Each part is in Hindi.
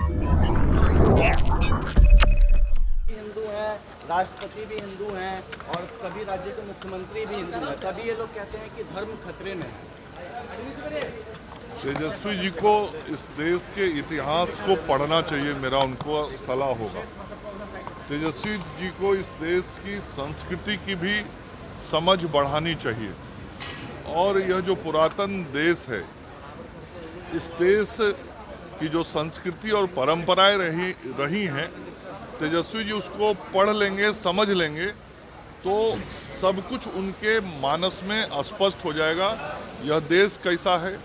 हिंदू हैं, राष्ट्रपति भी हिंदू हैं और सभी राज्य के मुख्यमंत्री भी हिंदू हैं, तभी ये लोग कहते हैं कि धर्म खतरे में है। तेजस्वी जी को इस देश के इतिहास को पढ़ना चाहिए, मेरा उनको सलाह होगा। तेजस्वी जी को इस देश की संस्कृति की भी समझ बढ़ानी चाहिए। और यह जो पुरातन देश है, इस देश की जो संस्कृति और परंपराएं रही हैं, तेजस्वी जी उसको पढ़ लेंगे, समझ लेंगे तो सब कुछ उनके मानस में स्पष्ट हो जाएगा। यह देश कैसा है,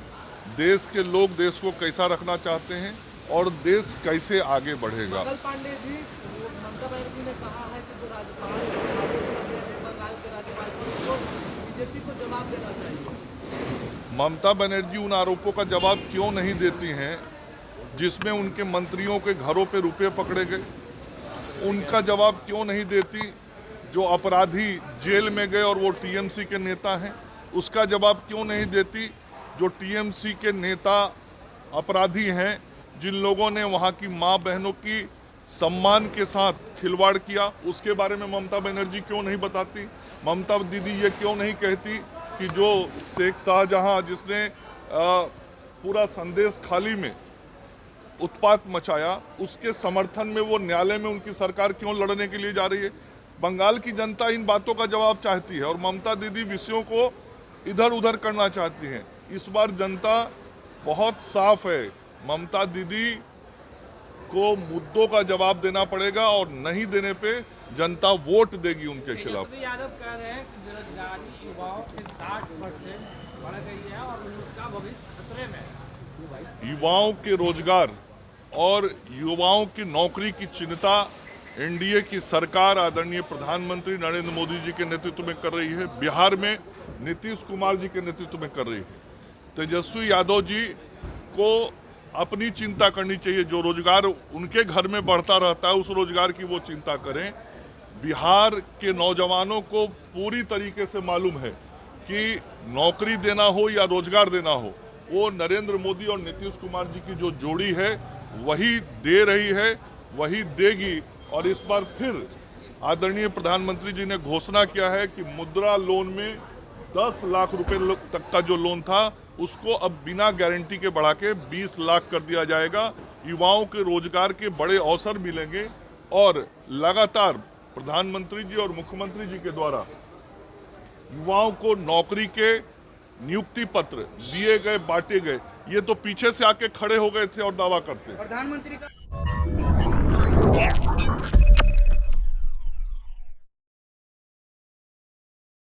देश के लोग देश को कैसा रखना चाहते हैं और देश कैसे आगे बढ़ेगा। मंगल पांडे जी, ममता बनर्जी ने कहा है कि जो राज्यपाल बंगाल के राज्यपाल को बीजेपी को जवाब देना चाहिए। ममता बनर्जी उन आरोपों का जवाब क्यों नहीं देती हैं जिसमें उनके मंत्रियों के घरों पे रुपए पकड़े गए? उनका जवाब क्यों नहीं देती जो अपराधी जेल में गए और वो टीएमसी के नेता हैं? उसका जवाब क्यों नहीं देती जो टीएमसी के नेता अपराधी हैं, जिन लोगों ने वहाँ की माँ बहनों की सम्मान के साथ खिलवाड़ किया? उसके बारे में ममता बनर्जी क्यों नहीं बताती? ममता दीदी ये क्यों नहीं कहती कि जो शेख शाहजहां जिसने पूरा संदेश खाली में उत्पात मचाया, उसके समर्थन में वो न्यायालय में उनकी सरकार क्यों लड़ने के लिए जा रही है? बंगाल की जनता इन बातों का जवाब चाहती है और ममता दीदी विषयों को इधर उधर करना चाहती हैं। इस बार जनता बहुत साफ है, ममता दीदी को मुद्दों का जवाब देना पड़ेगा और नहीं देने पे जनता वोट देगी उनके खिलाफ। यादव कह रहे हैं कि बेरोजगारी युवाओं की 60% बढ़ गई है और उनका भविष्य खतरे में है। युवाओं के रोजगार और युवाओं की नौकरी की चिंता एनडीए की सरकार आदरणीय प्रधानमंत्री नरेंद्र मोदी जी के नेतृत्व में कर रही है, बिहार में नीतीश कुमार जी के नेतृत्व में कर रही है। तेजस्वी यादव जी को अपनी चिंता करनी चाहिए, जो रोजगार उनके घर में बढ़ता रहता है उस रोजगार की वो चिंता करें। बिहार के नौजवानों को पूरी तरीके से मालूम है कि नौकरी देना हो या रोजगार देना हो, वो नरेंद्र मोदी और नीतीश कुमार जी की जो जोड़ी है वही दे रही है, वही देगी। और इस बार फिर आदरणीय प्रधानमंत्री जी ने घोषणा किया है कि मुद्रा लोन में 10 लाख रुपए तक का जो लोन था उसको अब बिना गारंटी के बढ़ा के 20 लाख कर दिया जाएगा। युवाओं के रोजगार के बड़े अवसर मिलेंगे और लगातार प्रधानमंत्री जी और मुख्यमंत्री जी के द्वारा युवाओं को नौकरी के नियुक्ति पत्र दिए गए, बांटे गए। ये तो पीछे से आके खड़े हो गए थे और दावा करते। प्रधानमंत्री का